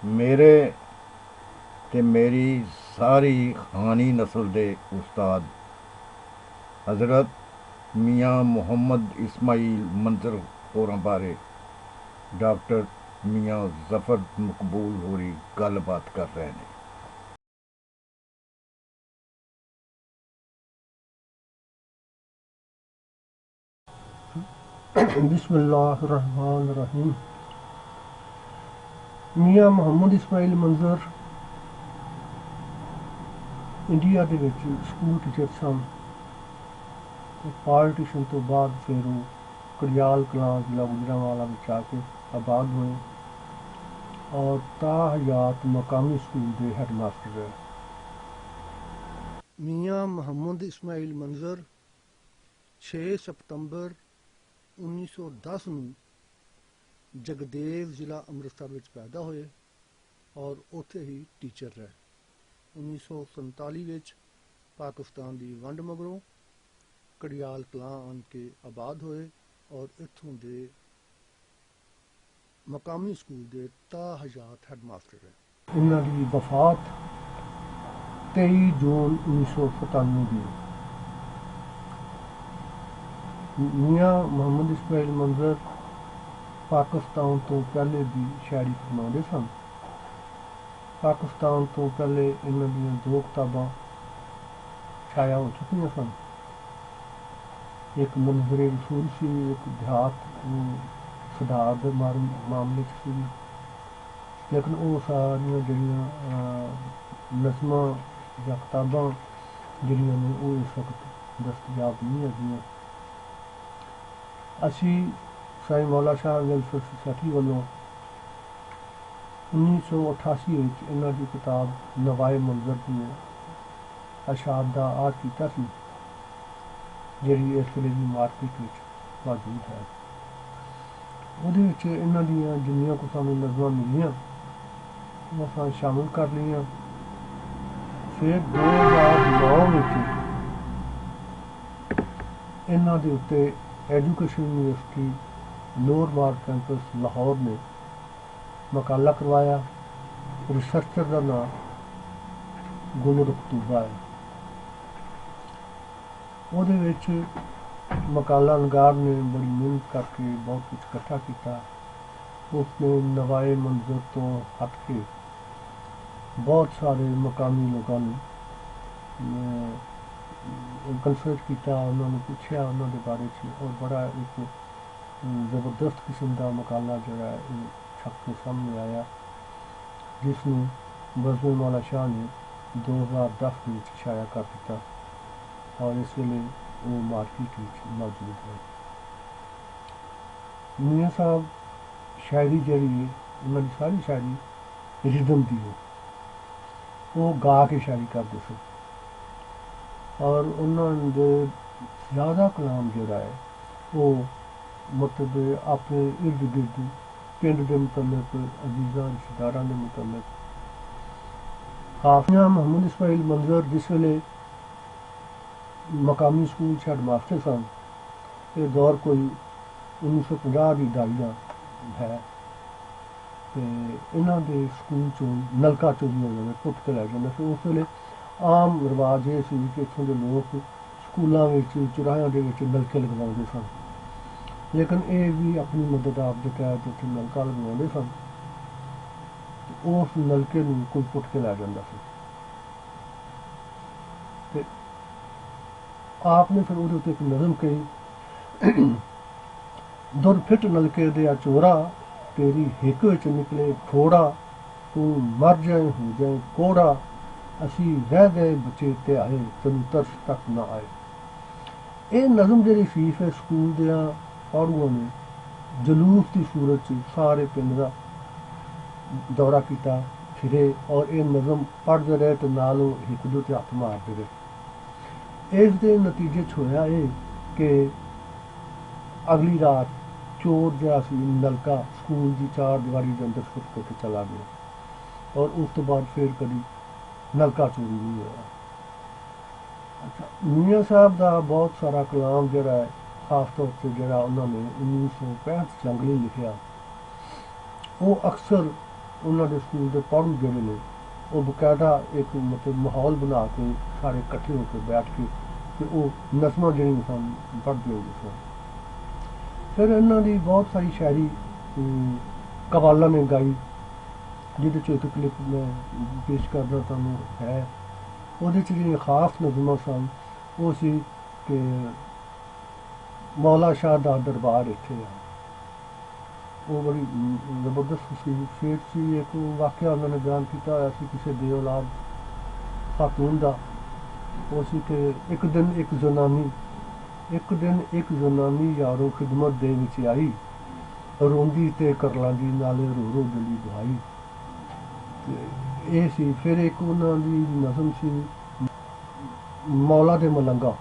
मेरे ते मेरी सारी खानी नस्ल दे उस्ताद हज़रत मियाँ मुहम्मद इस्माइल मंजर होरां बारे डॉक्टर मियाँ जफर मकबूल होरी गलबात कर रहे हैं। बिस्मिल्लाहिर्रहमानिर्रहीम। मियाँ मुहम्मद इस्माइल मंजर इंडिया के स्कूल टीचर सन। पार्टीशन तो बाद फिर वो कड़ियाल कलां जिला गुजरांवाला में आके आबाद हुए और ताहयात मकामी स्कूल के हैडमास्टर रहे। मियाँ मुहम्मद इस्माइल मंजर 6 सितंबर 1910 ਨੂੰ जगदेव जिला अमृतसर ਵਿੱਚ ਪੈਦਾ ਹੋਏ ਔਰ ਉੱਥੇ ਹੀ ਟੀਚਰ ਰਹੇ। 1947 ਵਿੱਚ ਪਾਕਿਸਤਾਨ ਦੀ ਵੰਡ ਮਗਰੋਂ ਕੜਿਆਲ ਕਲਾਂ ਆਣ ਕੇ ਆਬਾਦ ਹੋਏ ਔਰ ਇੱਥੋਂ ਦੇ ਮਕਾਮੀ ਸਕੂਲ ਦੇ ਤਾਹਯਾਤ ਹੈਡਮਾਸਟਰ ਰਹੇ। ਇਹਨਾਂ ਦੀ ਵਫਾਤ 23 ਜੂਨ 1997 ਦੀ। मियाँ मुहम्मद इस्माइल मंजर पाकिस्तान तो पहले भी शायरी फरमाते सन। पाकिस्तान तो पहले इन्हां दियां 2 किताबां छाया हो चुकियां सन। एक मंजर रसूल सी, एक देहात सुधार के मामले च सी, लेकिन वो सारियां जिहड़ियां नज़मां या किताबां जिहड़ियां ने वो इस वक्त दस्तयाब नहीं हैगियां। असी साईं मौला शाह वेलफेयर सोसाइटी वालों 1988 में इन्हां दी किताब नवाए मंजर की अशाद का आर्ट किया सी, जिहड़ी इस वेले भी मार्केट में मौजूद है। ਉਹਦੇ ਵਿੱਚ ਇਹਨਾਂ ਦੀਆਂ जिन्नियां को सानू नज़मां मिलियां वो असां शामिल कर लियां। फिर 2009 ਵਿੱਚ ਇਹਨਾਂ ਦੇ ਉੱਤੇ एजुकेशन यूनिवर्सिटी लोअर मार्ग कैंपस लाहौर ने मकाला करवाया। रिसर्चर का नाम गुलर अक्तूबा है। ਉਹਦੇ ਵਿੱਚ मकाला नगार ने बड़ी मेहनत करके बहुत कुछ इकट्ठा किया। उसने नवाए मंजर तो हट के बहुत सारे मकामी लोगों ने कंसल्ट किया, उन्होंने पूछा उन्होंने बारे और बड़ा एक जबरदस्त किस्म का मकाला जो है छप के सामने आया, जिसमें बज़म मौला शाह ने 2010 में शाया कर दिया और इस वेले वो मार्केट में मौजूद है। मियाँ साहब शायरी जड़ी है उन्होंने सारी शायरी रिदम दी हो, वो गा के शायरी करते थे और उन्होंने ज़्यादा कलाम जोड़ा है वो मतलब अपने इर्द गिर्द पिंड के मुतलक अजीज़ा रिश्तेदार के मुतलक। हाफिया मुहम्मद इस्माइल मंजर जिस वेले मकामी स्कूल हैडमास्टर सन, ये दौर कोई 1950 की दाई का है। तो इन्हों के स्कूल चो नलका चोरी हो जाए, पुट के लै जाते। फिर उस वेले आम रिवाज ये सी कि इत्थों के लोग स्कूलों में चौराहों के नलके लगवाते सन, लेकिन ये भी अपनी मदद आप के तहत उत्थे नलका लगवाते सन। उस नलके में कोई पुट के लै जाता सी। आपने फिर वो एक नज़म कही, दुर फिट नलके दिया चोरा, तेरी हिक विच निकले फोड़ा, तू मर जाए हो जाए कोड़ा, असी रह गए बचे ते आए, तेन तरस तक ना आए। ये नज़म जी सी फिर स्कूल दियां पढ़ुआं ने जलूस की सूरत सारे पिंड का दौरा किया फिरे और ये नज़म पढ़ते रहे तो नाल हिक दो हथ मारते रहे। इस दे नतीजे होया ये कि अगली रात चोर जहा नलका स्कूल की चार दीवारी के अंदर सुट के चला गया और उस तो बाद फिर कभी नलका चोरी नहीं होया। अच्छा, मियाँ साहब का बहुत सारा कलाम जरा है, खास तौर पर जरा उन्होंने 1965 जंगली लिखा, वो अक्सर ਉਹਨਾਂ ਦੇ ਸਕੂਲ ਦੇ ਪੜ੍ਹਨ ਜਿਹੜੇ ਨੇ ਉਹ ਬਕਾਇਦਾ ਇੱਕ ਮਤਲਬ ਮਾਹੌਲ ਬਣਾ ਕੇ ਸਾਰੇ ਇਕੱਠੇ ਹੋ ਕੇ ਬੈਠ ਕੇ ਤੇ ਉਹ ਨਜ਼ਮਾਂ ਜਿਹੜੀਆਂ ਸਨ ਪੜ੍ਹਦੇ ਹੁੰਦੇ ਸਨ। ਫਿਰ ਇਹਨਾਂ ਦੀ ਬਹੁਤ ਸਾਰੀ ਸ਼ਾਇਰੀ ਕਵਾਲਾਂ ਨੇ ਗਾਈ, ਜਿਹਦੇ 'ਚੋਂ ਇੱਕ ਕਲਿੱਪ ਮੈਂ ਪੇਸ਼ ਕਰਦਾ ਤੁਹਾਨੂੰ ਹੈ। ਉਹਦੇ 'ਚ ਜਿਹੜੀਆਂ ਖਾਸ ਨਜ਼ਮਾਂ ਸਨ ਉਹ ਸੀ ਕਿ ਮੌਲਾ ਸ਼ਾਹ ਦਾ ਦਰਬਾਰ ਇੱਥੇ ਆ, ਉਹ ਬੜੀ ਜ਼ਬਰਦਸਤ ਸੀ। ਫਿਰ ਸੀ ਇੱਕ ਵਾਕਿਆ ਉਹਨਾਂ ਨੇ ਬਿਆਨ ਕੀਤਾ ਹੋਇਆ ਸੀ ਕਿਸੇ ਬੇ ਔਲਾਦ ਖਾਤੂਨ ਦਾ। ਉਹ ਸੀ ਕਿ ਇੱਕ ਦਿਨ ਇੱਕ ਜ਼ਨਾਨੀ ਯਾਰੋ ਖਿਦਮਤ ਦੇ ਵਿੱਚ ਆਈ, ਰੋਂਦੀ ਤੇ ਕਰਲਾਂਦੀ ਨਾਲੇ ਰੋ ਰੋ ਦਿਲੀ ਦੁਹਾਈ। ਇਹ ਸੀ। ਫਿਰ ਇੱਕ ਉਹਨਾਂ ਦੀ ਨਜ਼ਮ ਸੀ ਮੌਲਾ ਦੇ ਮਲੰਗਾ,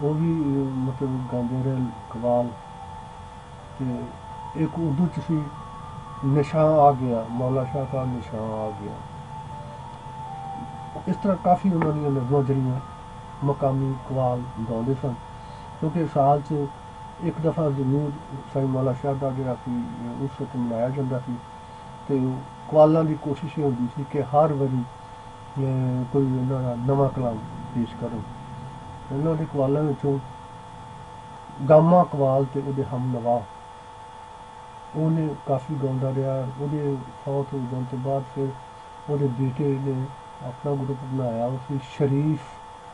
ਉਹ ਵੀ ਮਤਲਬ ਗਾਉਂਦੇ ਰਹੇ ਕਵਾਲ। ਤੇ ਇੱਕ ਉਰਦੂ 'ਚ ਸੀ ਨਿਸ਼ਾਂ ਆ ਗਿਆ, ਮੌਲਾ ਸ਼ਾਹ ਦਾ ਨਿਸ਼ਾਂ ਆ ਗਿਆ। ਇਸ ਤਰ੍ਹਾਂ ਕਾਫੀ ਉਹਨਾਂ ਦੀਆਂ ਨਜ਼ਮਾਂ ਜਿਹੜੀਆਂ ਮਕਾਮੀ ਕਵਾਲ ਗਾਉਂਦੇ ਸਨ, ਕਿਉਂਕਿ ਸਾਲ 'ਚ ਇੱਕ ਦਫਾ ਜ਼ਰੂਰ ਸਾਈਂ ਮੌਲਾ ਸ਼ਾਹ ਦਾ ਜਿਹੜਾ ਸੀ ਉਸ ਵਕਤ ਮਨਾਇਆ ਜਾਂਦਾ ਸੀ। ਤੇ ਕਵਾਲਾਂ ਦੀ ਕੋਸ਼ਿਸ਼ ਇਹ ਹੁੰਦੀ ਸੀ ਕਿ ਹਰ ਵਾਰੀ ਕੋਈ ਉਹਨਾਂ ਦਾ ਨਵਾਂ ਕਲਾਮ ਪੇਸ਼ ਕਰਨ। ਇਹਨਾਂ ਦੇ ਕਵਾਲਾਂ ਵਿੱਚੋਂ ਗਾਮਾ ਕਵਾਲ ਤੇ ਉਹਦੇ ਹਮਨਵਾ ਉਹਨੇ ਕਾਫੀ ਗਾਉਂਦਾ ਰਿਹਾ। ਉਹਦੇ ਫੌਤ ਹੋ ਜਾਣ ਤੋਂ ਬਾਅਦ ਫਿਰ ਉਹਦੇ ਬੇਟੇ ਨੇ ਆਪਣਾ ਗਰੁੱਪ ਬਣਾਇਆ, ਉਸ ਵਿੱਚ ਸ਼ਰੀਫ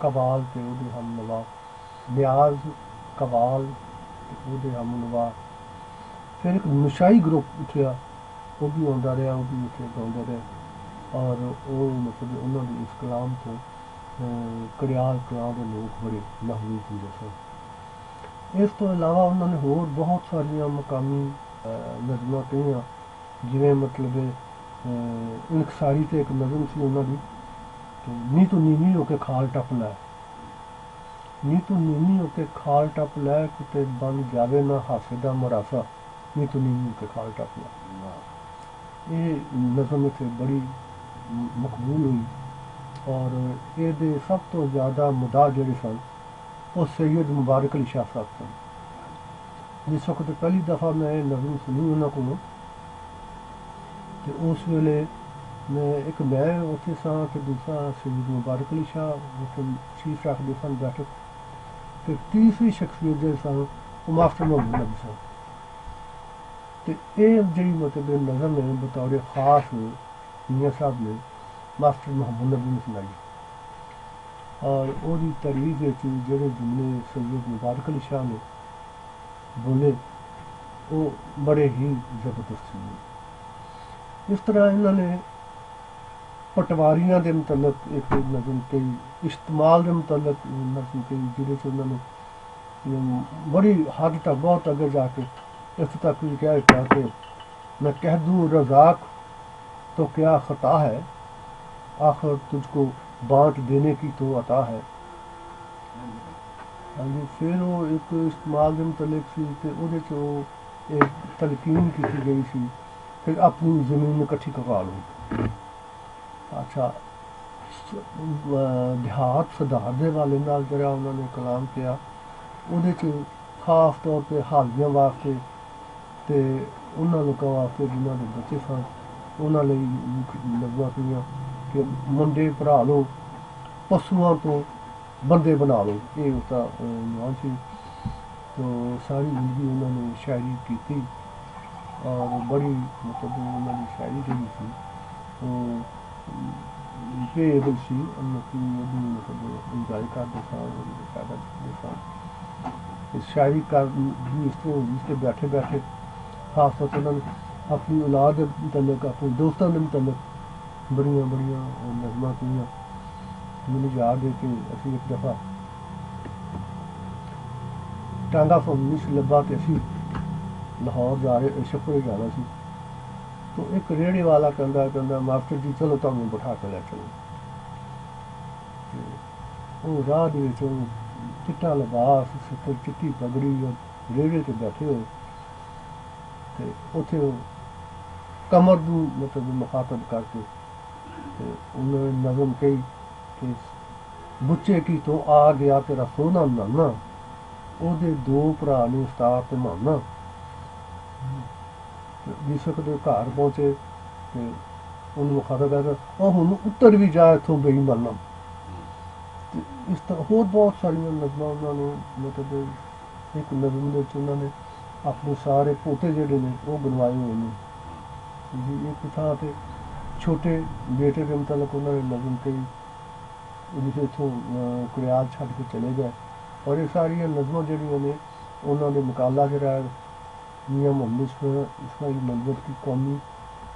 ਕਵਾਲ ਤੇ ਉਹਦੇ ਹਮਨਵਾ, ਨਿਆਜ਼ ਕਵਾਲ ਤੇ ਉਹਦੇ ਹਮਨਵਾ। ਫਿਰ ਇੱਕ ਨਸ਼ਾਈ ਗਰੁੱਪ ਉੱਠਿਆ, ਉਹ ਵੀ ਆਉਂਦਾ ਰਿਹਾ, ਉਹ ਵੀ ਉੱਥੇ ਗਾਉਂਦਾ ਰਿਹਾ। ਔਰ ਉਹ ਮਤਲਬ ਉਹਨਾਂ ਦੇ ਇਸ ਕਲਾਮ ਤੋਂ ਕੜਿਆਲ ਕਲਾਂ ਦੇ ਲੋਕ ਬੜੇ ਮਹਿਬੂਬ ਹੁੰਦੇ ਸਨ। ਇਸ ਤੋਂ ਇਲਾਵਾ ਉਹਨਾਂ ਨੇ ਹੋਰ ਬਹੁਤ ਸਾਰੀਆਂ ਮਕਾਮੀ ਨਜ਼ਮਾਂ ਕਹੀਆਂ, ਜਿਵੇਂ ਮਤਲਬ ਇਨਕਸਾਰੀ ਤੇ ਇੱਕ ਨਜ਼ਮ ਸੀ ਉਹਨਾਂ ਦੀ, ਨੀ ਤੂੰ ਨੀਵੀਂ ਹੋ ਕੇ ਖਾਲ ਟੱਪ ਲੈ, ਨੀ ਤੂੰ ਨੀਵੀਂ ਹੋ ਕੇ ਖਾਲ ਟੱਪ ਲੈ, ਕਿਤੇ ਬਣ ਜਾਵੇ ਨਾ ਹਾਸੇ ਦਾ ਮਰਾਸਾ, ਨੀ ਤੂੰ ਨੀਵੀਂ ਹੋ ਕੇ ਖਾਲ ਟੱਪ ਲੈ। ਇਹ ਨਜ਼ਮ ਇੱਥੇ ਬੜੀ ਮਕਬੂਲ ਹੋਈ। ਔਰ ਇਹਦੇ ਸਭ ਤੋਂ ਜ਼ਿਆਦਾ ਮੁਦਾ ਜਿਹੜੇ ਸਨ ਉਹ ਸੈयद ਮੁਬਾਰਕ ਅਲੀ ਸ਼ਾਹ ਸਾਹਿਬ ਸਨ। ਜਿਸ ਵਕਤ ਪਹਿਲੀ ਦਫਾ ਮੈਂ ਇਹ ਨਜ਼ਮ ਸੁਣੀ ਉਹਨਾਂ ਕੋਲੋਂ, ਤੇ ਉਸ ਵੇਲੇ ਮੈਂ ਉੱਥੇ ਸਾਂ ਤੇ ਦੂਸਰਾ ਸੈयद ਮੁਬਾਰਕ ਅਲੀ ਸ਼ਾਹ ਉੱਥੇ ਚੀਫ ਰੱਖਦੇ ਸਨ ਬੈਠਕ, ਤੇ ਤੀਸਰੀ ਸ਼ਖਸੀਅਤ ਜਿਹੜੇ ਸਨ ਉਹ ਮਾਸਟਰ ਮੁਹੰਮਦ ਨਬੀ ਸਨ। ਤੇ ਇਹ ਜਿਹੜੀ ਮਤਲਬ ਨਜ਼ਮ ਹੈ ਬਤੌਰ ਖਾਸ ਮੀਆਂ ਸਾਹਿਬ ਨੇ ਮਾਸਟਰ ਮੁਹੰਮਦ ਨਬੀ ਨੂੰ ਸੁਣਾਈ। ਔਰ ਉਹਦੀ ਤਾਰੀਫ ਵਿੱਚ ਜਿਹੜੇ ਜੁਮਲੇ ਸੈयद ਮੁਬਾਰਕ ਅਲੀ ਸ਼ਾਹ ਨੇ ਬੋਲੇ ਉਹ ਬੜੇ ਹੀ ਜ਼ਬਰਦਸਤ ਸੀ। ਇਸ ਤਰ੍ਹਾਂ ਇਹਨਾਂ ਨੇ ਪਟਵਾਰੀਆਂ ਦੇ ਮੁਤਲਕ ਇੱਕ ਨਜ਼ਮ ਕਹੀ, ਇਸਤੇਮਾਲ ਦੇ ਮੁਤਲਕ ਨਜ਼ਮ ਕਹੀ, ਜਿਹਦੇ 'ਚ ਉਹਨਾਂ ਨੇ ਬੜੀ ਹੱਦ ਤੱਕ ਬਹੁਤ ਅੱਗੇ ਜਾ ਕੇ ਇੱਥੇ तक भी कह ਦਿੱਤਾ कि मैं कह दूँ रज़ाक तो क्या ख़ता है, आखिर तुझको बांट देने की तो अता है। हाँ जी। फिर वो एक इस्तेमाल के मुतलिक सी ते ਉਹਦੇ 'ਚ ਉਹ एक तलकीन की गई सी, फिर अपनी ज़मीन इकट्ठी करवा लो। अच्छा, देहात सुधार दे वाले नाल जरा उन्होंने कलाम किया, ਉਹਦੇ 'ਚ खास तौर पर हालियां वास्ते ਤੇ ਉਹਨਾਂ ਲੋਕਾਂ ਵਾਸਤੇ ਜਿਨ੍ਹਾਂ ਦੇ ਬੱਚੇ ਸਨ ਉਹਨਾਂ ਲਈ ਨਜ਼ਮਾਂ ਪਈਆਂ ਕਿ ਮੁੰਡੇ ਭਰਾ ਲਓ, ਪਸ਼ੂਆਂ ਤੋਂ ਬੰਦੇ ਬਣਾ ਲਓ। ਇਹ ਉਸਦਾ ਨਾਮ ਸੀ। ਤੋ ਸਾਰੀ ਜ਼ਿੰਦਗੀ ਉਹਨਾਂ ਨੇ ਸ਼ਾਇਰੀ ਕੀਤੀ ਔਰ ਬੜੀ ਮਤਲਬ ਉਹਨਾਂ ਦੀ ਸ਼ਾਇਰੀ ਜਿਹੜੀ ਸੀ ਉਹ ਬੇਅਦਲ ਸੀ। ਉਹਨਾਂ ਦੀ ਮਤਲਬ ਇੰਜੋਏ ਕਰਦੇ ਸਨ, ਉਹਦੀ ਫਾਇਦਾ ਕਰਦੇ ਸਨ। शायरी का इस तरह जिसके बैठे बैठे खास तौर पर उन्होंने अपनी औलाद के मुतलक अपने दोस्तों के मुतलक बड़िया बड़िया नज़मां कहियां। मैनूं याद है कि असीं एक दफ़ा टांगा फोन नहीं सी लब्भा ते असीं लाहौर जा रहे शफरे जाना सी, तो एक रेहड़ी वाला कहंदा मास्टर जी चलो तुहानूं बिठा के लै चलो। वो राह दे विच चिट्टा लिबास, सिर चिट्टी पगड़ी और रेहड़े ते बैठे हुए ते उत्थे कमर नूं मतलब मुखातब करके ते उन्होंने नज़म कही कि बुच्चे की तो आ गया तेरा सोना नाना, ओहदे दो भरा ने उस्ताद ते माना। ਤੇ ਬੇਸ਼ੱਕ ਦੇ ਘਰ ਪਹੁੰਚੇ ਤੇ ਉਹਨੂੰ ਵਿਖਾਦਾ ਕਹਿੰਦਾ ਉਹ ਹੁਣ ਉੱਤਰ ਵੀ ਜਾ ਇੱਥੋਂ ਬੇਈਮਾਨਾਂ। ਤੇ ਇਸ ਤਰ੍ਹਾਂ ਹੋਰ ਬਹੁਤ ਸਾਰੀਆਂ ਨਜ਼ਮਾਂ ਉਹਨਾਂ ਨੇ ਮਤਲਬ ਇੱਕ ਨਜ਼ਮ ਦੇ ਵਿੱਚ ਉਹਨਾਂ ਨੇ ਆਪਣੇ ਸਾਰੇ ਪੋਤੇ ਜਿਹੜੇ ਨੇ ਉਹ ਬਣਵਾਏ ਹੋਏ ਨੇ ਜੀ। ਇੱਕ ਥਾਂ ਤੇ ਛੋਟੇ ਬੇਟੇ ਦੇ ਮੁਤਲਕ ਉਹਨਾਂ ਨੇ ਨਜ਼ਮ ਕਹੀ ਜਿਸੇ ਇੱਥੋਂ ਕੁੜਿਆਲ ਛੱਡ ਕੇ ਚਲੇ ਗਏ। ਔਰ ਇਹ ਸਾਰੀਆਂ ਨਜ਼ਮਾਂ ਜਿਹੜੀਆਂ ਨੇ ਉਹਨਾਂ ਦੇ ਮੁਕਾਬਲਾ ਜਿਹੜਾ ਮੀਆਂ ਮੁਹੰਮਦ ਇਸਮਾਈਲ ਮੰਜ਼ਰ ਦੀ ਕੌਮੀ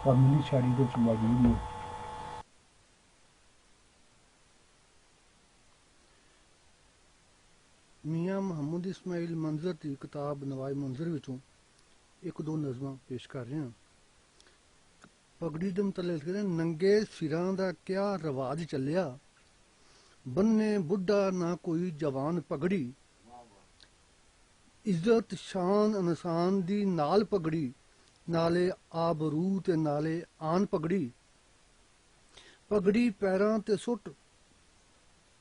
ਔਰ ਮਿਲੀ ਸ਼ਾਇਰੀ ਦੇ ਵਿੱਚ ਮੌਜੂਦ ਨੇ। ਮੀਆਂ ਮੁਹੰਮਦ ਇਸਮਾਈਲ ਮੰਜ਼ਰ ਦੀ ਕਿਤਾਬ ਨਵਾਏ ਮੰਜ਼ਰ ਵਿੱਚੋਂ ਇੱਕ ਦੋ ਨਜ਼ਮਾਂ ਪੇਸ਼ ਕਰ ਰਹੇ ਹਾਂ। ਪਗੜੀ ਦੇ ਮੁਤਲਕ ਕਹਿੰਦੇ ਨੰਗੇ ਸਿਰਾਂ ਦਾ ਕਿਆ ਰਿਵਾਜ ਚੱਲਿਆ, ਬੰਨੇ ਬੁੱਢਾ ਨਾ ਕੋਈ ਜਵਾਨ ਪਗੜੀ, ਇੱਜ਼ਤ ਸ਼ਾਨ ਇਨਸਾਨ ਦੀ ਨਾਲ ਪਗੜੀ, ਨਾਲੇ ਆਬਰੂ ਤੇ ਨਾਲੇ ਆਨ ਪਗੜੀ। ਪਗੜੀ ਪੈਰਾਂ ਤੇ ਸੁੱਟ,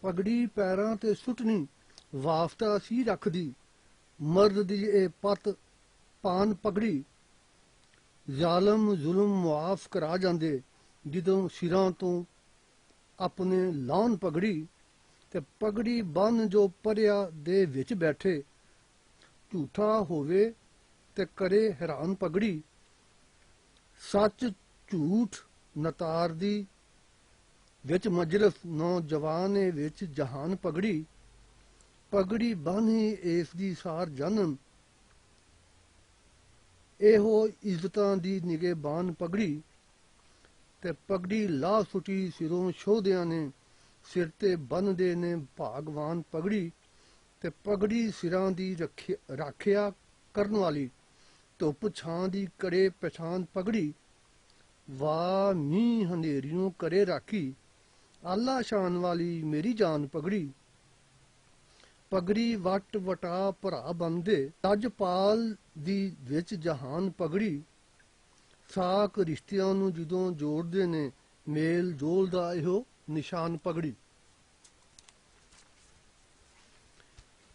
ਪਗੜੀ ਪੈਰਾਂ ਤੇ ਸੁੱਟਣੀ ਵਾਫਤਾ ਸੀ ਰੱਖਦੀ, ਮਰਦ ਦੀ ਇਹ ਪੱਤ ਪਾਨ ਪਗੜੀ। ਜ਼ਾਲਮ ਜ਼ੁਲਮ ਮੁਆਫ ਕਰਾ ਜਾਂਦੇ ਜਦੋਂ ਸਿਰਾਂ ਤੋਂ ਆਪਣੇ ਲਾਉਣ ਪਗੜੀ। ਤੇ ਪਗੜੀ ਬੰਨ ਜੋ ਪਰਿਆ ਦੇ ਵਿੱਚ ਬੈਠੇ, ਝੂਠਾ ਹੋਵੇ ਤੇ ਕਰੇ ਹੈਰਾਨ ਪਗੜੀ। ਸੱਚ ਝੂਠ ਨਤਾਰਦੀ ਵਿੱਚ ਮਜਲਿਸ, ਨੌਜਵਾਨੇ ਵਿੱਚ ਜਹਾਨ ਪਗੜੀ। ਪਗੜੀ ਬੰਨ੍ਹੀ ਇਸ ਦੀ ਸਾਰ ਜਨਮ, ਇਹੋ ਇੱਜ਼ਤਾਂ ਦੀ ਨਿਗਹਿਬਾਨ ਪਗੜੀ। ਤੇ ਪਗੜੀ ਲਾ ਸੁੱਟੀ ਸਿਰੋਂ ਸ਼ੋਧਿਆਂ ਨੇ, ਸਿਰ ਤੇ ਬੰਨ੍ਹਦੇ ਨੇ ਭਾਗਵਾਨ ਪਗੜੀ। ਤੇ ਪਗੜੀ ਸਿਰਾਂ ਦੀ ਰਾਖਿਆ ਕਰਨ ਵਾਲੀ, ਧੁੱਪ ਛਾਂ ਦੀ ਕਰੇ ਪਛਾਣ ਪਗੜੀ। ਵਾਹ ਮੀਂਹ ਹਨੇਰੀਓਂ ਕਰੇ ਰਾਖੀ, ਆਲਾ ਸ਼ਾਨ ਵਾਲੀ ਮੇਰੀ ਜਾਨ ਪਗੜੀ। ਪਗੜੀ ਵਟ ਵਟਾ ਭਰਾ ਬੰਦੇ, ਤਜਪਾਲ ਦੀ ਵਿੱਚ ਜਹਾਨ ਪਗੜੀ। ਸਾਕ ਰਿਸ਼ਤਿਆਂ ਨੂੰ ਜਦੋਂ ਜੋੜਦੇ ਨੇ, ਮੇਲ ਜੋਲ ਦਾ ਇਹੋ ਨਿਸ਼ਾਨ ਪਗੜੀ।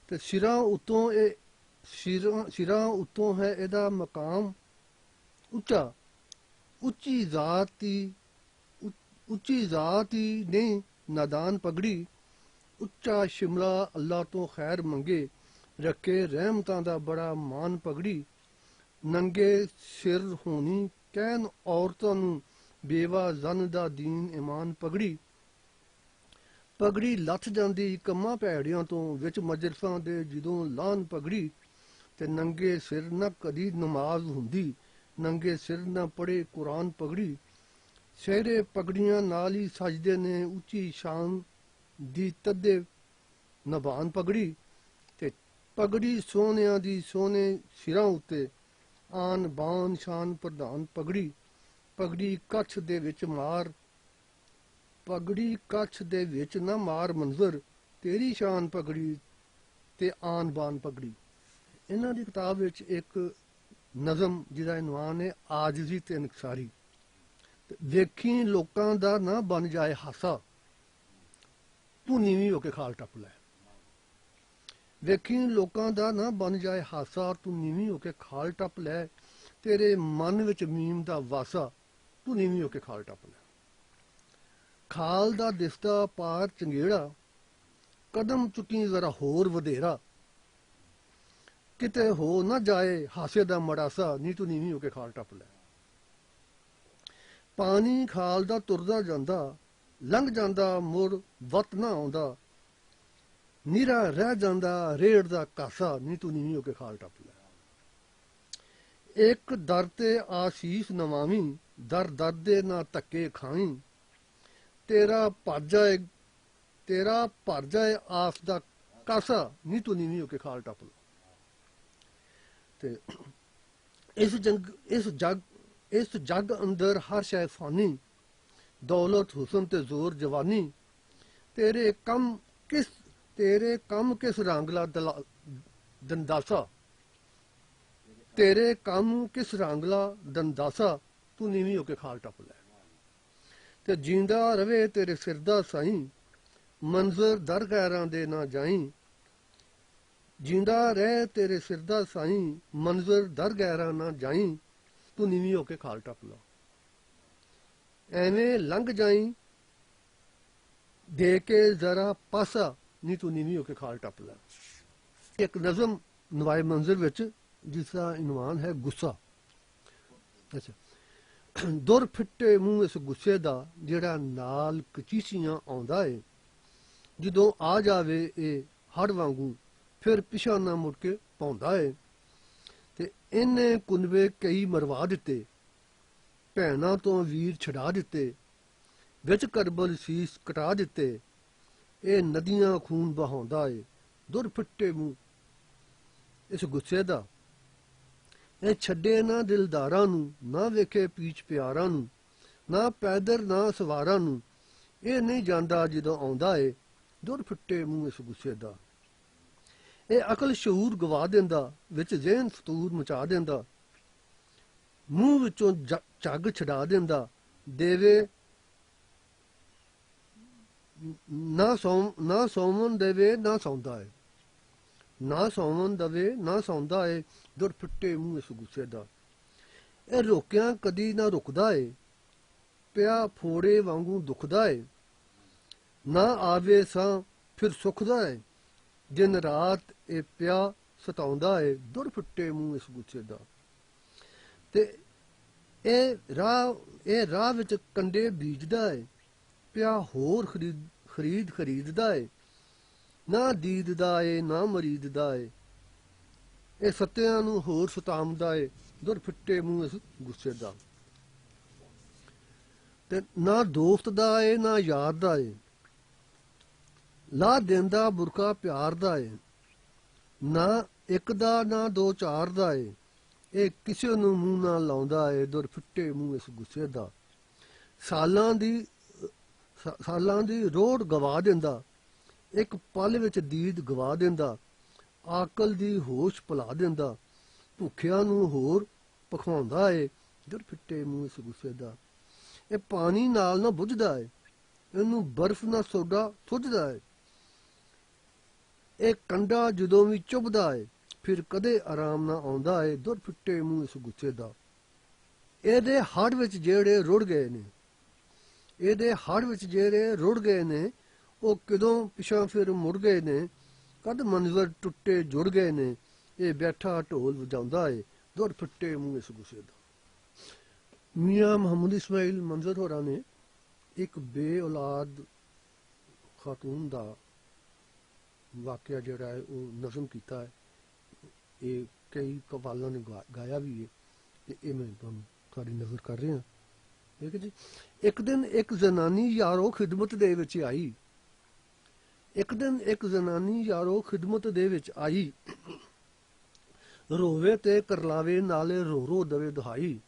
ਤੇ ਸਿਰਾਂ ਉੱਤੋਂ ਹੈ ਇਹਦਾ ਮਕਾਮ ਉੱਚਾ, ਉੱਚੀ ਜ਼ਾਤ ਹੀ ਨਹੀਂ ਨਾਦਾਨ ਪਗੜੀ। ਉੱਚਾ ਸ਼ਿਮਲਾ ਅੱਲਾ ਤੋਂ ਖੈਰ ਮੰਗੇ, ਰੱਖੇ ਰਹਿਮਤਾਂ ਦਾ ਬੜਾ ਮਾਨ ਪਗੜੀ। ਨੰਗੇ ਸਿਰ ਹੋਣੀ ਕਹਿਣ ਔਰਤਾਂ ਨੂੰ, ਬੇਵਾ ਜ਼ਨ ਦਾ ਦੀਨ ਇਮਾਨ ਪਗੜੀ। ਪਗੜੀ ਲੱਥ ਜਾਂਦੀ ਕੰਮਾਂ ਭੈੜਿਆਂ ਤੋਂ, ਵਿੱਚ ਮਜਲਸਾਂ ਦੇ ਜਦੋਂ ਲਾਨ ਪਗੜੀ। ਤੇ ਨੰਗੇ ਸਿਰ ਨਾ ਕਦੀ ਨਮਾਜ਼ ਹੁੰਦੀ, ਨੰਗੇ ਸਿਰ ਨਾ ਪੜ੍ਹੇ ਕੁਰਾਨ ਪਗੜੀ। ਸ਼ਹਿਰੇ ਪਗੜੀਆਂ ਨਾਲ ਹੀ ਸਜਦੇ ਨੇ, ਉੱਚੀ ਸ਼ਾਨ ਦੀ ਤੱਦੇ ਨਬਾਨ ਪਗੜੀ। ਤੇ ਪਗੜੀ ਸੋਹਣਿਆਂ ਦੀ ਸੋਹਣੇ ਸਿਰਾਂ ਉੱਤੇ, ਆਨ ਬਾਨ ਸ਼ਾਨ ਪ੍ਰਧਾਨ ਪਗੜੀ। ਪਗੜੀ ਕੱਛ ਦੇ ਵਿੱਚ ਮਾਰ, ਪਗੜੀ ਕੱਛ ਦੇ ਵਿੱਚ ਨਾ ਮਾਰ ਮੰਜ਼ਰ, ਤੇਰੀ ਸ਼ਾਨ ਪਗੜੀ ਤੇ ਆਨ ਬਾਨ ਪਗੜੀ। ਇਹਨਾਂ ਦੀ ਕਿਤਾਬ ਵਿੱਚ ਇੱਕ ਨਜ਼ਮ ਜਿਹਦਾ ਇਨਵਾਨ ਹੈ ਆਜਜ਼ੀ ਤੇ ਇਨਕਸਾਰੀ। ਵੇਖੀ ਲੋਕਾਂ ਦਾ ਨਾ ਬਣ ਜਾਏ ਹਾਸਾ, ਤੂੰ ਨੀਵੀਂ ਹੋ ਕੇ ਖਾਲ ਟੱਪ ਲੈ। ਵੇਖੀ ਲੋਕਾਂ ਦਾ ਨਾ ਬਣ ਜਾਏ ਹਾਸਾ, ਤੂੰ ਨੀਵੀਂ ਹੋ ਕੇ ਖਾਲ ਟੱਪ ਲੈ। ਤੇਰੇ ਮਨ ਵਿੱਚ ਮੀਮ ਦਾ ਵਾਸਾ, ਤੂੰ ਨੀਵੀਂ ਹੋ ਕੇ ਖਾਲ ਟੱਪ ਲੈ। ਖਾਲ ਦਾ ਦਿਸਦਾ ਪਾਰ ਚੰਗੇੜਾ, ਕਦਮ ਚੁੱਕੀ ਜ਼ਰਾ ਹੋਰ ਵਧੇਰਾ। ਕਿਤੇ ਹੋ ਨਾ ਜਾਏ ਹਾਸੇ ਦਾ ਮੜਾਸਾ, ਨੀ ਤੂੰ ਨੀਵੀਂ ਹੋ ਕੇ ਖਾਲ ਟੱਪ ਲੈ। ਪਾਣੀ ਖਾਲ ਦਾ ਤੁਰਦਾ ਜਾਂਦਾ, ਲੰਘ ਜਾਂਦਾ ਮੁੜ ਵਤ ਨਾ ਆਉਂਦਾ। ਨੀਰਾ ਰਹਿ ਜਾਂਦਾ ਰੇੜ ਦਾ ਕਾਸਾ, ਨੀ ਤੂੰ ਨੀਵੀਂ ਹੋ ਕੇ ਖਾਲ ਟੱਪ ਲੈ। ਇੱਕ ਦਰ ਤੇ ਆਸ਼ੀਸ਼ ਨਵਾਵੀਂ, ਦਰ ਦਰ ਦੇ ਨਾ ਧੱਕੇ ਖਾਵੀਂ। ਤੇਰਾ ਭਰ ਜਾਏ ਆਸ ਦਾ ਕਾਸਾ, ਨੀ ਤੂੰ ਨੀਵੀਂ ਹੋ ਕੇ ਖਾਲ ਟੱਪ ਲੈ। ਤੇ ਇਸ ਜੱਗ ਅੰਦਰ ਹਰ ਸ਼ੈ ਫਾਨੀ, ਦੌਲਤ ਹੁਸਨ ਤੇ ਜ਼ੋਰ ਜਵਾਨੀ। ਤੇਰੇ ਕੰਮ ਕਿਸ ਰੰਗਲਾ ਦੰਦਾਸਾ, ਤੇਰੇ ਕੰਮ ਕਿਸ ਰੰਗਲਾ ਦੰਦਾਸਾ, ਤੂੰ ਨੀਵੀਂ ਹੋ ਕੇ ਖਾਲ ਟੱਪ ਲੈ। ਤੇ ਜਿੰਦਾ ਰਵੇ ਤੇਰੇ ਸਿਰ ਦਾ ਸਾਈਂ, ਮੰਜ਼ਰ ਦਰ ਗੈਰਾਂ ਦੇ ਨਾ ਜਾਈਂ। ਜਿੰਦਾ ਰਹਿ ਤੇਰੇ ਸਿਰ ਦਾ ਸਾਈਂ, ਮੰਜ਼ਰ ਦਰ ਗੈਰਾਂ ਨਾ ਜਾਈਂ। ਤੂੰ ਨੀਵੀਂ ਹੋ ਕੇ ਖਾਲ ਟੱਪ ਲਾ। ਐਵੇਂ ਲੰਘ ਜਾਈ ਦੇ ਕੇ ਜ਼ਰਾ ਪਾਸਾ, ਨਹੀਂ ਤੂੰ ਨੀਵੀਂ ਹੋ ਕੇ ਖਾਲ ਟੱਪ ਲਾ। ਇੱਕ ਨਜ਼ਮ ਨਵਾਏ ਮੰਜ਼ਰ ਵਿੱਚ ਜਿਸ ਦਾ ਇਨਵਾਨ ਹੈ ਗੁੱਸਾ। ਅੱਛਾ, ਦੁਰ ਫਿੱਟੇ ਮੂੰਹ ਇਸ ਗੁੱਸੇ ਦਾ ਜਿਹੜਾ ਨਾਲ ਕਚੀਸੀਆਂ ਆਉਂਦਾ ਏ, ਜਦੋਂ ਆ ਜਾਵੇ ਇਹ ਹੜ ਵਾਂਗੂ ਫਿਰ ਪਿਛਾ ਨਾ ਮੁੜ ਕੇ ਪਾਉਂਦਾ ਏ। ਤੇ ਇਹਨੇ ਕੁਨਵੇ ਕਈ ਮਰਵਾ ਦਿੱਤੇ, ਭੈਣਾਂ ਤੋਂ ਵੀਰ ਛਡਾ ਦਿੱਤੇ, ਵਿੱਚ ਕਰਬਲ ਸੀਸ ਕਟਾ ਦਿੱਤੇ, ਇਹ ਨਦੀਆਂ ਖੂਨ ਬਹਾਉਂਦਾ ਏ। ਦੁਰ ਫਿੱਟੇ ਮੂੰਹ ਇਸ ਗੁੱਸੇ ਦਾ, ਇਹ ਛੱਡੇ ਨਾ ਦਿਲਦਾਰਾਂ ਨੂੰ, ਨਾ ਵੇਖੇ ਪੀਚ ਪਿਆਰਾਂ ਨੂੰ, ਨਾ ਪੈਦਰ ਨਾ ਸਵਾਰਾਂ ਨੂੰ, ਇਹ ਨਹੀਂ ਜਾਂਦਾ ਜਦੋਂ ਆਉਂਦਾ ਏ। ਦੁਰ ਫਿੱਟੇ ਮੂੰਹ ਇਸ ਗੁੱਸੇ ਦਾ, ਇਹ ਅਕਲ ਸ਼ਊਰ ਗਵਾ ਦਿੰਦਾ, ਵਿੱਚ ਜ਼ਹਿਨ ਫਤੂਰ ਮਚਾ ਦਿੰਦਾ, ਮੂੰਹ ਵਿੱਚੋਂ ਝੱਗ ਛਡਾ ਦਿੰਦਾ, ਦੇਵੇ ਨਾ ਸੌਵਨ ਦੇਵੇ ਨਾ ਸੌਂਦਾ ਏ, ਨਾ ਸੌਵਨ ਦਵੇ ਨਾ ਸੌਂਦਾ ਏ। ਦੁਰ ਫਿੱਟੇ ਮੂੰਹ ਇਸ ਗੁੱਸੇ ਦਾ, ਇਹ ਰੋਕਿਆਂ ਕਦੀ ਨਾ ਰੁਕਦਾ ਏ, ਪਿਆ ਫੋੜੇ ਵਾਂਗੂ ਦੁਖਦਾ ਏ, ਨਾ ਆਵੇ ਸਾਂ ਫਿਰ ਸੁਖਦਾ ਏ, ਦਿਨ ਰਾਤ ਇਹ ਪਿਆ ਸਤਾਉਂਦਾ ਏ। ਦੁਰ ਫਿੱਟੇ ਮੂੰਹ ਇਸ ਗੁੱਸੇ ਦਾ, ਤੇ ਇਹ ਰਾਹ ਵਿੱਚ ਕੰਡੇ ਬੀਜਦਾ ਏ, ਪਿਆ ਹੋਰ ਖਰੀਦਦਾ ਏ, ਨਾ ਦੀਦਦਾ ਏ ਨਾ ਮਰੀਦਦਾ ਏ, ਇਹ ਸੱਤਿਆਂ ਨੂੰ ਹੋਰ ਸਤਾਉਂਦਾ ਏ। ਦੁਰ ਫਿੱਟੇ ਮੂੰਹ ਇਸ ਗੁੱਸੇ ਦਾ, ਤੇ ਨਾ ਦੋਸਤ ਦਾ ਏ ਨਾ ਯਾਰ ਦਾ ਏ, ਲਾ ਦਿੰਦਾ ਬੁਰਕਾ ਪਿਆਰ ਦਾ ਏ, ਨਾ ਇੱਕ ਦਾ ਨਾ ਦੋ ਚਾਰ ਦਾ ਏ, ਇਹ ਕਿਸੇ ਨੂੰ ਮੂੰਹ ਨਾ ਲਾਉਂਦਾ ਏ। ਦੁਰ ਫਿੱਟੇ ਮੂੰਹ ਇਸ ਗੁੱਸੇ ਦਾ, ਸਾਲਾਂ ਦੀ ਰੋੜ ਗਵਾ ਦਿੰਦਾ, ਇੱਕ ਪਲ ਵਿੱਚ ਦੀਦ ਗਵਾ ਦਿੰਦਾ, ਆਕਲ ਦੀ ਹੋਸ਼ ਭੁਲਾ ਦਿੰਦਾ, ਭੁੱਖਿਆਂ ਨੂੰ ਹੋਰ ਪਖਾਉਂਦਾ ਏ। ਦੁਰ ਫਿੱਟੇ ਮੂੰਹ ਇਸ ਗੁੱਸੇ ਦਾ, ਇਹ ਪਾਣੀ ਨਾਲ ਨਾ ਬੁੱਝਦਾ ਏ, ਇਹਨੂੰ ਬਰਫ਼ ਨਾ ਸੋਡਾ ਸੁੱਝਦਾ ਏ, ਇਹ ਕੰਡਾ ਜਦੋਂ ਵੀ ਚੁੱਭਦਾ ਏ, ਫਿਰ ਕਦੇ ਆਰਾਮ ਨਾ ਆਉਂਦਾ ਏ। ਦੁਰ ਫਿੱਟੇ ਮੂੰਹ ਇਸ ਗੁੱਸੇ ਦਾ, ਇਹਦੇ ਹੜ ਵਿੱਚ ਜਿਹੜੇ ਰੁੜ ਗਏ ਨੇ, ਇਹਦੇ ਹੜ ਵਿੱਚ ਜਿਹੜੇ ਰੁੜ ਗਏ ਨੇ, ਉਹ ਕਦੋਂ ਪਿਛਾਂ ਫਿਰ ਮੁੜ ਗਏ ਨੇ, ਕਦ ਮੰਜ਼ਰ ਟੁੱਟੇ ਜੁੜ ਗਏ ਨੇ, ਇਹ ਬੈਠਾ ਢੋਲ ਵਜਾਉਂਦਾ ਏ। ਦੁਰ ਫਿੱਟੇ ਮੂੰਹ ਇਸ ਗੁੱਸੇ ਦਾ। ਮੀਆਂ ਮੁਹੰਮਦ ਇਸਮਾਈਲ ਮੰਜ਼ਰ ਹੋਰਾਂ ਨੇ ਇੱਕ ਬੇ ਔਲਾਦ ਖਾਤੂਨ ਦਾ ਵਾਕਿਆ ਜਿਹੜਾ ਹੈ ਉਹ ਨਜ਼ਮ ਕੀਤਾ ਹੈ। ਇਹ ਕਈ ਕਵਾਲਾਂ ਨੇ ਗਾਇਆ ਵੀ ਹੈ, ਤੇ ਇਹ ਮੈਂ ਤੁਹਾਨੂੰ ਤੁਹਾਡੀ ਨਜ਼ਰ ਕਰ ਰਿਹਾ। ਠੀਕ ਹੈ ਜੀ। ਇੱਕ ਦਿਨ ਇੱਕ ਜ਼ਨਾਨੀ ਯਾਰੋ ਖਿਦਮਤ ਦੇ ਵਿੱਚ ਆਈ, ਇੱਕ ਦਿਨ ਇੱਕ ਜ਼ਨਾਨੀ ਯਾਰੋ ਖਿਦਮਤ ਦੇ ਵਿੱਚ ਆਈ, ਰੋਵੇ ਤੇ ਕਰਲਾਵੇ ਨਾਲੇ ਰੋ ਰੋ ਦਵੇ ਦੁਹਾਈ,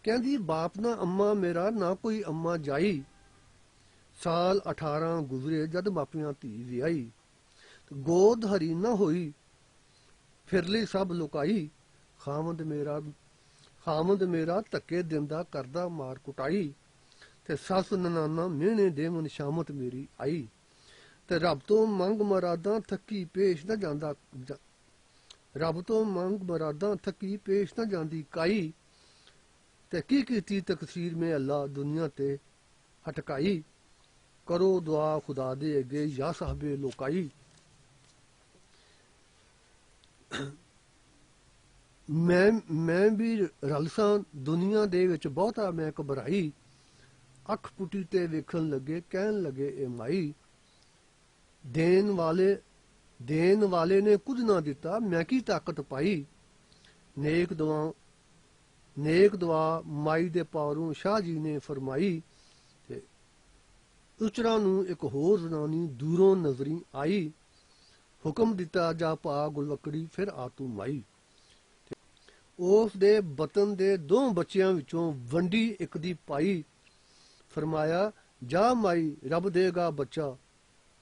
ਕਹਿੰਦੀ ਬਾਪ ਨਾ ਅੰਮਾ ਮੇਰਾ ਨਾ ਕੋਈ ਅੰਮਾ ਜਾਈ, ਸਾਲ 18 ਗੁਜ਼ਰੇ ਜਦ ਮਾਪਿਆਂ ਧੀ ਵਿਆਹੀ, ਗੋਦ ਹਰੀ ਨਾ ਹੋਈ ਫਿਰਲੀ ਸਭ ਲੁਕਾਈ, ਖਾਮਦ ਮੇਰਾ ਧੱਕੇ ਦਿੰਦਾ ਕਰਦਾ ਮਾਰ ਕੁਟਾਈ, ਤੇ ਸੱਸ ਨਨਾਨਾ ਮਿਹਣੇ ਦੇਵਨ ਸ਼ਾਮਤ ਮੇਰੀ ਆਈ, ਤੇ ਰੱਬ ਤੋਂ ਮੰਗ ਮਰਾਦਾਂ ਥੱਕੀ ਪੇਸ਼ ਨਾ ਜਾਂਦਾ, ਰੱਬ ਤੋਂ ਮੰਗ ਮਰਾਦਾਂ ਥੱਕੀ ਪੇਸ਼ ਨਾ ਜਾਂਦੀ ਕਾਈ, ਤੇ ਕੀ ਕੀਤੀ ਤਕਸੀਰ ਮੇ ਅੱਲਾ ਦੁਨੀਆ ਤੇ ਹਟਕਾਈ, ਕਰੋ ਦੁਆ ਖੁਦਾ ਦੇ ਅੱਗੇ ਯਾ ਸਾਹਬੇ ਲੋਕਾਈ। ਮੈਂ ਵੀ ਰਲਸਾਂ ਦੁਨੀਆ ਦੇ ਵਿੱਚ ਬਹੁਤਾ ਮੈਂ ਘਬਰਾਈ, ਅੱਖ ਪੁੱਟੀ ਤੇ ਵੇਖਣ ਲੱਗੇ ਕਹਿਣ ਲੱਗੇ ਇਹ ਮਾਈ, ਦੇਣ ਵਾਲੇ ਨੇ ਕੁਝ ਨਾ ਦਿੱਤਾ ਮੈਂ ਕੀ ਤਾਕਤ ਪਾਈ, ਨੇਕ ਦੁਆ ਮਾਈ ਦੇ ਪਾਵਰੋਂ ਸ਼ਾਹ ਜੀ ਨੇ ਫਰਮਾਈ, ਤੇ ਉਚਰਾ ਨੂੰ ਇੱਕ ਹੋਰ ਜ਼ਨਾਨੀ ਦੂਰੋਂ ਨਜ਼ਰੀ ਆਈ, ਹੁਕਮ ਦਿੱਤਾ ਜਾ ਪਾ ਗੁਲਵਕੜੀ ਫਿਰ ਆ ਤੂੰ ਮਾਈ, ਉਸ ਦੇ ਬਤਨ ਦੇ 2 ਬੱਚਿਆਂ ਵਿੱਚੋਂ ਵੰਡੀ ਇੱਕ ਦੀ ਪਾਈ, ਫਰਮਾਇਆ ਜਾ ਮਾਈ ਰੱਬ ਦੇਗਾ ਬੱਚਾ,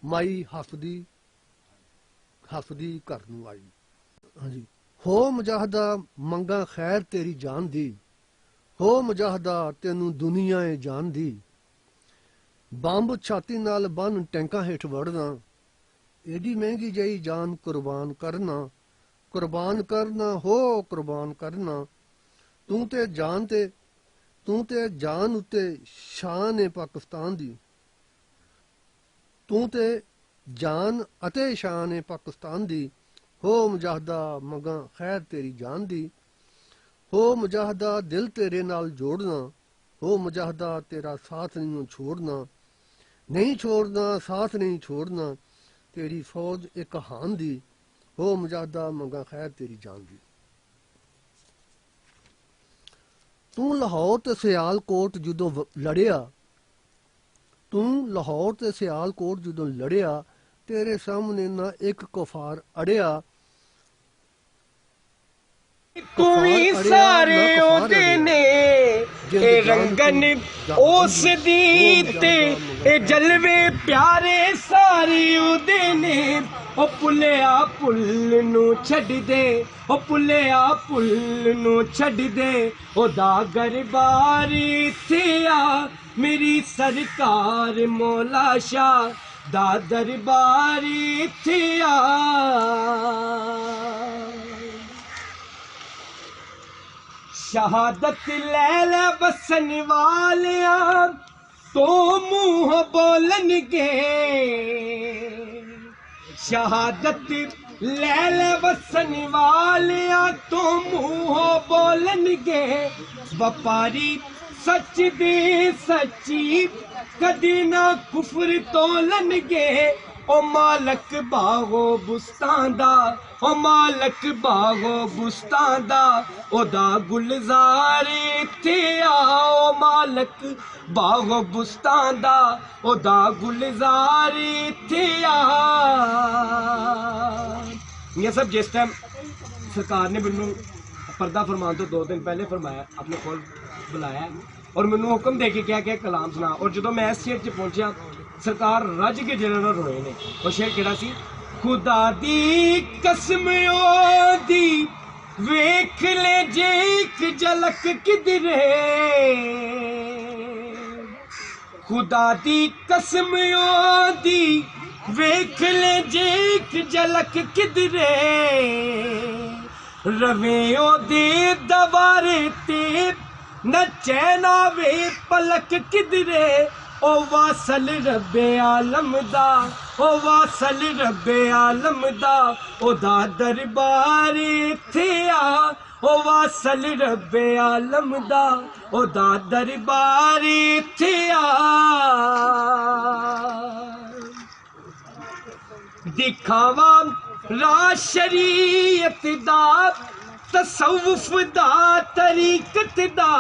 ਮਾਈ ਹੱਸਦੀ ਘਰ ਨੂੰ ਆਈ। ਹਾਂਜੀ। ਹੋ ਮੁਜਾਹਦਾ ਮੰਗਾ ਖੈਰ ਤੇਰੀ ਜਾਨ ਦੀ, ਹੋ ਮੁਜਾਹਦਾ ਤੈਨੂੰ ਦੁਨੀਆ ਏ ਜਾਨ ਦੀ, ਬੰਬ ਛਾਤੀ ਨਾਲ ਬੰਨ ਟੈਂਕਾਂ ਹੇਠ ਵੜਨਾ, ਏਡੀ ਮਹਿੰਗੀ ਜਈ ਜਾਨ ਕੁਰਬਾਨ ਕਰਨਾ ਹੋ ਕੁਰਬਾਨ ਕਰਨਾ, ਤੂੰ ਤੇ ਜਾਨ ਉੱਤੇ ਸ਼ਾਨ ਏ ਪਾਕਿਸਤਾਨ ਦੀ। ਤੂੰ ਤੇ ਜਾਨ ਅਤੇ ਸ਼ਾਨ ਏ ਪਾਕਿਸਤਾਨ ਦੀ। ਹੋ ਮੁਜਾਹਦਾ ਮੰਗਾਂ ਖੈਰ ਤੇਰੀ ਜਾਨ ਦੀ। ਹੋ ਮੁਜਾਹਦਾ ਦਿਲ ਤੇਰੇ ਨਾਲ ਜੋੜਨਾ। ਹੋ ਮੁਜਾਹਦਾ ਤੇਰਾ ਸਾਥ ਨਹੀਂ ਛੋੜਨਾ। ਨਹੀਂ ਛੋੜਨਾ ਸਾਥ ਨਹੀਂ ਛੋੜਨਾ। ਤੇਰੀ ਫੌਜ ਇੱਕ ਹਾਨ ਦੀ। ਹੋ ਮੁਜਾਹਦਾ ਮੰਗਾਂ ਖੈਰ ਤੇਰੀ ਜਾਨ ਦੀ। ਤੂੰ ਲਾਹੌਰ ਤੇ ਸਿਆਲਕੋਟ ਜਦੋਂ ਲੜਿਆ। ਤੂੰ ਲਾਹੌਰ ਤੇ ਸਿਆਲਕੋਟ ਜਦੋਂ ਲੜਿਆ। ਤੇਰੇ ਸਾਹਮਣੇ ਨਾ ਇੱਕ ਕੁਫਾਰ ਅੜਿਆ। ਤੂੰ ਵੀ ਸਾਰੇ ਉਹਦੇ ਨੇ ਇਹ ਰੰਗਨ ਉਸ ਦੀ ਤੇ ਇਹ ਜਲਵੇ ਪਿਆਰੇ ਸਾਰੇ ਉਹਦੇ ਨੇ। ਉਹ ਪੁੱਲਿਆ ਪੁੱਲ ਨੂੰ ਛੱਡ ਦੇ। ਉਹ ਪੁੱਲਿਆ ਪੁੱਲ ਨੂੰ ਛੱਡ ਦੇ। ਉਹਦਾ ਗਰਬਾਰ ਇੱਥੇ ਆ ਮੇਰੀ ਸਰਕਾਰ ਮੌਲਾ ਸ਼ਾਹ ਦਾ ਦਰਬਾਰ ਇੱਥੇ ਆ। शहादत लैला बसन वालिया तो मुंह बोलनगे। शहादत लैला बसन वालिया तो मुंह बोलनगे। व्यापारी सच दे सच्ची कदी ना कुफर तोलनगे। ओ मालक बागो बुस्तां दा ओ मालक बागो बुस्तां दा ओदा गुलजार इत्थे आ। ओ मालक बागो बुस्तां दा ओदा गुलजार इत्थे आ। ये सब जिस टाइम सरकार ने मैनू पर्दा फरमान तो 2 दिन पहले फरमाया अपने कोल बुलाया और मैनू हुक्म दे के क्या कलाम सुना। और जो मैं इस शेर च पहुंचा सरकार रज के जिन्होंने रोए ने। और शेर केड़ा सी? खुदा दी कसम दी वेख ले जे एक झलक किधरे। खुदा दी कसम दी वेख ले जे एक झलक किधरे। रवे दे दवारे ते न चैना वे पलक किधरे। ओ वासल रब्बे आलम दा ओ वासल रब्बे आलम दा ओदा दरबार इत्थे आ। ओ वासल रब्बे आलम दा ओदा दरबार इत्थे आ। दिखावा रा शरीयत दा तसव्वुफ दा तरीकत दा।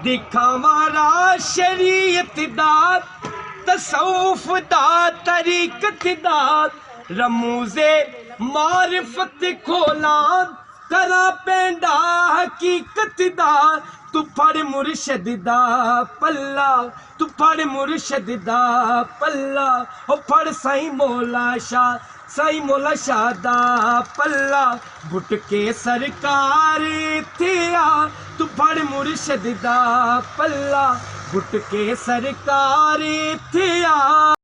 दिखावा रा शरीयत दा तसव्वुफ दा तरीकत दा। रमूज़े मारिफत खोला करा पेंडा हकीकत दा। तू फड़ मुर्शद दा पल्ला तू फड़ मुर्शद दा पल्ला। ओ फड़ साईं मौला शाह दा पल्ला। बुट के सरकार इत्थे आ तू फड़ मुर्शद दा पल्ला। बुट के सरकार इत्थे आ।